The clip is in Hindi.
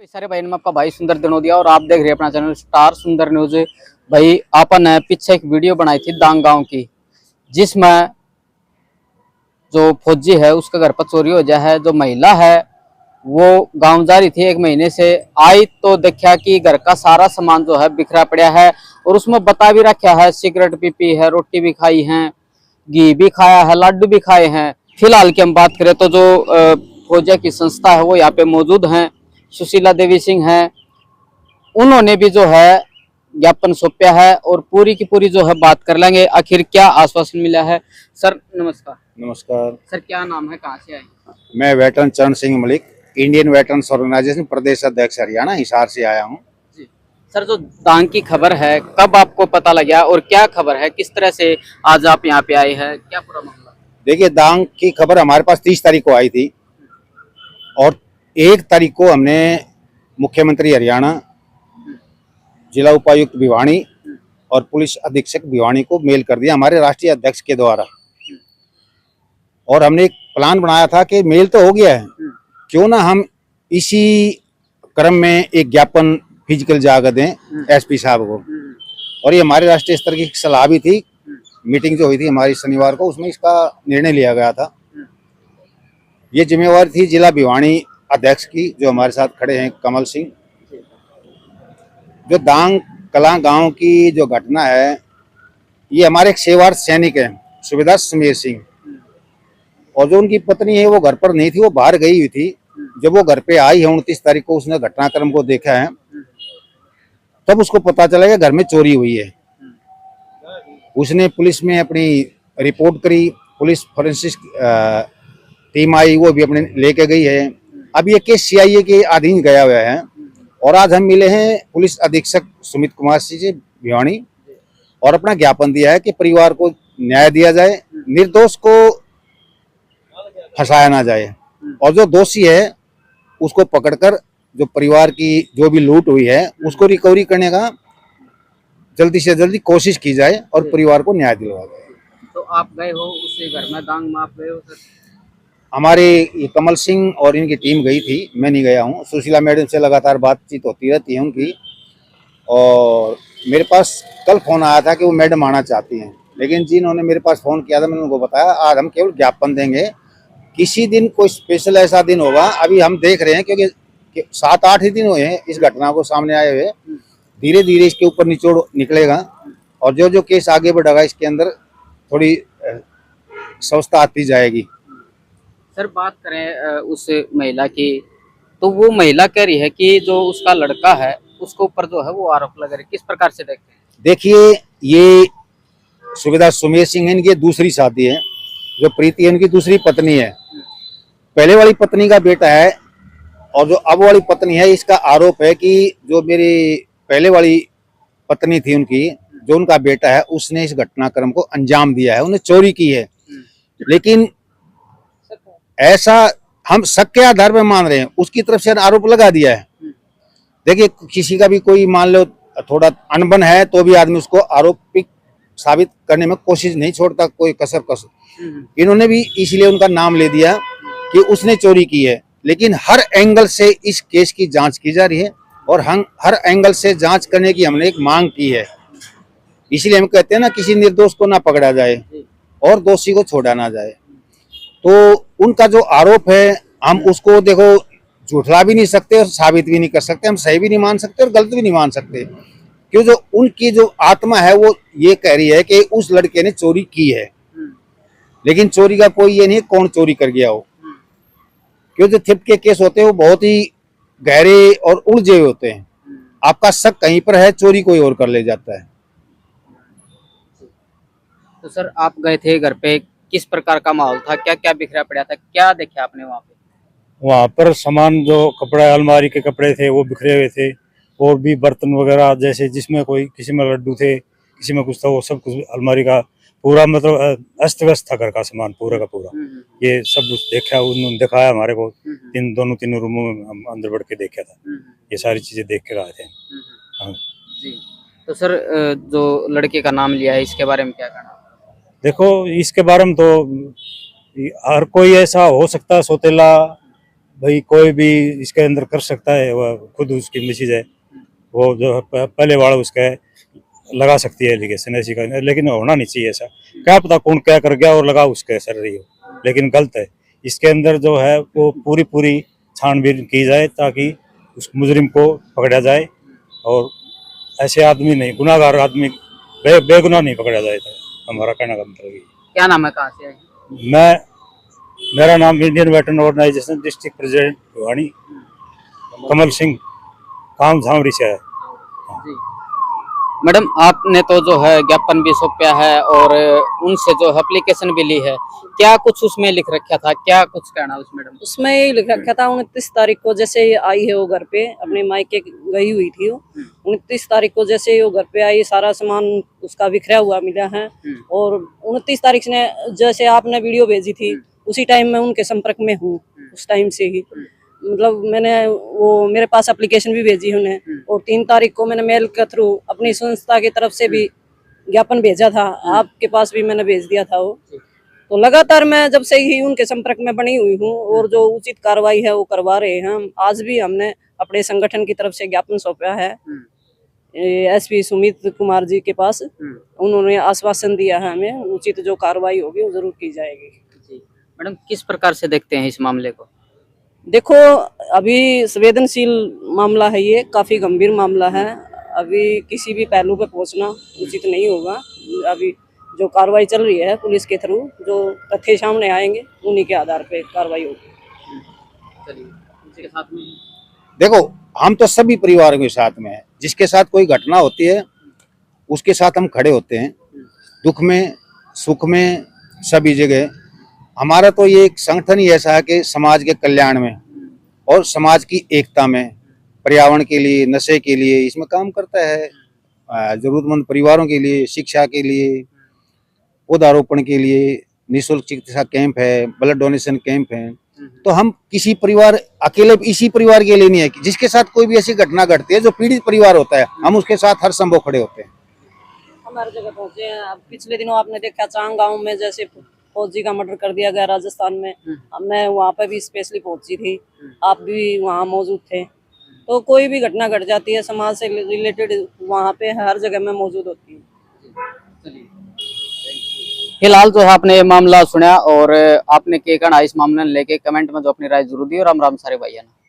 सारे भाई में आपका भाई सुंदर दिनोदिया और आप देख रहे हैं अपना चैनल स्टार सुंदर न्यूज। भाई आपन ने पीछे एक वीडियो बनाई थी दांग गांव की, जिसमें जो फौजी है उसका घर पर चोरी हो गया है। जो महिला है वो गांव जा रही थी, 1 महीने से आई तो देखा कि घर का सारा सामान जो है बिखरा पड़ा है और उसमें बता भी रखा है सिगरेट भी पी है, रोटी भी खाई है, घी भी खाया है, लड्डू भी खाए हैं। फिलहाल की हम बात करें तो जो फौजिया की संस्था है वो यहाँ पे मौजूद है, सुशीला देवी सिंह है, उन्होंने भी जो है ज्ञापन सौंपा है और पूरी की पूरी जो है बात कर लेंगे आखिर क्या आश्वासन मिला है। सर नमस्कार। नमस्कार सर क्या नाम है, कहाँ से आए? मैं veteran Charan Singh Malik, Indian veterans organisation प्रदेश अध्यक्ष हरियाणा हिसार से आया हूँ। जी सर, जो दांग की खबर है कब आपको पता लगा और क्या खबर है, किस तरह से आज आप यहाँ पे आए हैं, क्या पूरा मामला? देखिए, दांग की खबर हमारे पास 30 तारीख को आई थी और 1 तारीख को हमने मुख्यमंत्री हरियाणा, जिला उपायुक्त भिवानी और पुलिस अधीक्षक भिवानी को मेल कर दिया हमारे राष्ट्रीय अध्यक्ष के द्वारा। और हमने एक प्लान बनाया था कि मेल तो हो गया है, क्यों ना हम इसी क्रम में एक ज्ञापन फिजिकल जाकर दें एसपी साहब को। और ये हमारे राष्ट्रीय स्तर की सलाह भी थी। मीटिंग जो हुई थी हमारी शनिवार को, उसमें इसका निर्णय लिया गया था। ये जिम्मेवारी थी जिला भिवानी अध्यक्ष की, जो हमारे साथ खड़े हैं कमल सिंह। जो दांग कला गांव की जो घटना है, ये हमारे एक सेवार्थ सैनिक हैं सुबेदार सुमेर सिंह, और जो उनकी पत्नी है वो घर पर नहीं थी, वो बाहर गई हुई थी। जब वो घर पे आई है 29 तारीख को, उसने घटनाक्रम को देखा है, तब उसको पता चला कि घर में चोरी हुई है। उसने पुलिस में अपनी रिपोर्ट करी, पुलिस फोरेंसिक टीम आई, वो भी अपने लेके गई है। अब ये केस सीआईए के अधीन गया हुआ है और आज हम मिले हैं पुलिस अधीक्षक सुमित कुमार सिंह जी भिवानी और अपना ज्ञापन दिया है कि परिवार को न्याय दिया जाए, निर्दोष को फंसाया ना जाए और जो दोषी है उसको पकड़कर जो परिवार की जो भी लूट हुई है उसको रिकवरी करने का जल्दी से जल्दी कोशिश की जाए और परिवार को न्याय दिलवाया जाए। तो आप गए हो उससे घर में दांग में, आप गए हो सर? हमारे ये कमल सिंह और इनकी टीम गई थी, मैं नहीं गया हूँ। सुशीला मैडम से लगातार बातचीत होती रहती है उनकी, और मेरे पास कल फोन आया था कि वो मैडम आना चाहती हैं, लेकिन जिन्होंने मेरे पास फोन किया था मैंने उनको बताया आज हम केवल ज्ञापन देंगे, किसी दिन कोई स्पेशल ऐसा दिन होगा अभी हम देख रहे हैं, क्योंकि 7-8 ही दिन हुए हैं इस घटना को सामने आए हुए। धीरे धीरे इसके ऊपर निचोड़ निकलेगा और जो जो केस आगे बढ़ेगा इसके अंदर थोड़ी स्वस्थता आती जाएगी। सर बात करें उस महिला की, तो वो महिला कह रही है कि जो उसका लड़का है उसके ऊपर जो है वो आरोप लगा रहे, किस प्रकार से देखते हैं? देखिए, ये सुबेदार सुमेर सिंह है, इनकी दूसरी शादी है। जो प्रीति है उनकी दूसरी पत्नी है। पहले वाली पत्नी का बेटा है और जो अब वाली पत्नी है, इसका आरोप है कि जो मेरी पहले वाली पत्नी थी उनकी, जो उनका बेटा है, उसने इस घटनाक्रम को अंजाम दिया है, उन्हें चोरी की है। लेकिन ऐसा हम शक के आधार पर मान रहे हैं, उसकी तरफ से आरोप लगा दिया है। देखिए, किसी का भी कोई मान लो थोड़ा अनबन है तो भी आदमी उसको आरोपित साबित करने में कोशिश नहीं छोड़ता, कोई कसर। इन्होंने भी इसलिए उनका नाम ले दिया कि उसने चोरी की है। लेकिन हर एंगल से इस केस की जांच की जा रही है और हम हर एंगल से जांच करने की हमने एक मांग की है। इसलिए हम कहते हैं ना, किसी निर्दोष को ना पकड़ा जाए और दोषी को छोड़ा ना जाए। तो उनका जो आरोप है हम उसको देखो झूठला भी नहीं सकते और साबित भी नहीं कर सकते, हम सही भी नहीं मान सकते और गलत भी नहीं मान सकते, क्यों जो उनकी जो आत्मा है वो ये कह रही है कि उस लड़के ने चोरी की है। लेकिन चोरी का कोई ये नहीं कौन चोरी कर गया हो, क्यों जो थिप के केस होते हैं वो बहुत ही गहरे और उलझे होते हैं। आपका शक कहीं पर है, चोरी कोई और कर ले जाता है। तो सर आप गए थे घर पे, किस प्रकार का माहौल था, क्या क्या बिखरा पड़ा था, क्या देखा आपने वहाँ पे? वहाँ पर सामान जो कपड़ा अलमारी के कपड़े थे वो बिखरे हुए थे, और भी बर्तन वगैरह, जैसे जिसमें कोई किसी में लड्डू थे, किसी में कुछ था, वो सब कुछ अलमारी का पूरा मतलब अस्त व्यस्त था घर का सामान पूरा का पूरा। ये सब कुछ देखा, उन्होंने दिखाया हमारे को, तीनों रूमों में हम अंदर बढ़ के देखा था, ये सारी चीजें देख के आए थे। हाँ जी। तो सर जो लड़के का नाम लिया है इसके बारे में क्या कहना? देखो, इसके बारे में तो हर कोई ऐसा हो सकता है, सौतेला भाई कोई भी इसके अंदर कर सकता है, वह खुद उसकी मिसेज है, वो जो है पहले वाला उसका है, लगा सकती है एलिगेशन ऐसी का, लेकिन होना नहीं चाहिए ऐसा। क्या पता कौन क्या कर गया और लगा उसके सर रही हो, लेकिन गलत है। इसके अंदर जो है वो पूरी पूरी छानबीन की जाए ताकि उस मुजरिम को पकड़ा जाए, और ऐसे आदमी नहीं, गुनाहगार आदमी बेगुनाह नहीं पकड़ा जाए। हमारा कहना का मतलब ये। क्या नाम है, कहाँ से आए? मैं, मेरा नाम Indian veteran organisation district president Bhiwani Kamal Singh, काम झामरी से है। जी मैडम, आपने तो जो है ज्ञापन भी सौंपा है और उनसे जो एप्लीकेशन भी ली है, क्या कुछ उसमें लिख रखा था, क्या कुछ कहना उस मैडम? उसमें यही लिख रखा था 29 तारीख को जैसे ही आई है वो घर पे, अपने मायके गई हुई थी वो। 29 तारीख को जैसे ही वो घर पे आई, सारा सामान उसका बिखरा हुआ मिला है। और 29 तारीख ने जैसे आपने वीडियो भेजी थी, उसी टाइम मैं उनके संपर्क में हूँ, उस टाइम से ही। मतलब मैंने वो मेरे पास एप्लीकेशन भी भेजी है उन्हें, और 3 तारीख को मैंने मेल के थ्रू अपनी संस्था की तरफ से भी ज्ञापन भेजा था, आपके पास भी मैंने भेज दिया था वो। तो लगातार मैं जब से ही उनके संपर्क में बनी हुई हूँ, और जो उचित कार्रवाई है वो करवा रहे हैं हम। आज भी हमने अपने संगठन की तरफ से ज्ञापन सौंपा है एसपी सुमित कुमार जी के पास। उन्होंने आश्वासन दिया है हमें, उचित जो कार्रवाई होगी वो जरूर की जाएगी। मैडम, किस प्रकार से देखते हैं इस मामले को? देखो, अभी संवेदनशील मामला है, ये काफी गंभीर मामला है। अभी किसी भी पहलू पे पहुंचना उचित नहीं होगा। अभी जो कार्रवाई चल रही है पुलिस के थ्रू, जो तथ्य सामने आएंगे उन्हीं के आधार पे कार्रवाई होगी। चलिए, इसके साथ में देखो, हम तो सभी परिवारों के साथ में हैं। जिसके साथ कोई घटना होती है उसके साथ हम खड़े होते हैं, दुख में सुख में सभी जगह। हमारा तो ये एक संगठन ही ऐसा है कि समाज के कल्याण में और समाज की एकता में, पर्यावरण के लिए, नशे के लिए इसमें काम करता है। जरूरतमंद परिवारों के लिए, शिक्षा के लिए, पौधारोपण के लिए निःशुल्क चिकित्सा कैंप है, ब्लड डोनेशन कैंप है। तो हम किसी परिवार अकेले इसी परिवार के लिए नहीं है, जिसके साथ कोई भी ऐसी घटना घटती है जो पीड़ित परिवार होता है, हम उसके साथ हर संभव खड़े होते हैं। हम हर जगह पहुंचे हैं। अब पिछले दिनों आपने देखा चांग गांव में जैसे फौजी का मर्डर कर दिया गया राजस्थान में, मैं वहाँ पे भी स्पेशली पहुंची थी, आप भी वहाँ मौजूद थे। तो कोई भी घटना घट जाती है समाज से रिलेटेड, वहाँ पे हर जगह में मौजूद होती है। फिलहाल जो है आपने ये मामला सुना और आपने क्या कहना इस मामले में लेके कमेंट में जो अपनी राय जरूर दी, और राम राम सारे भाई है ना।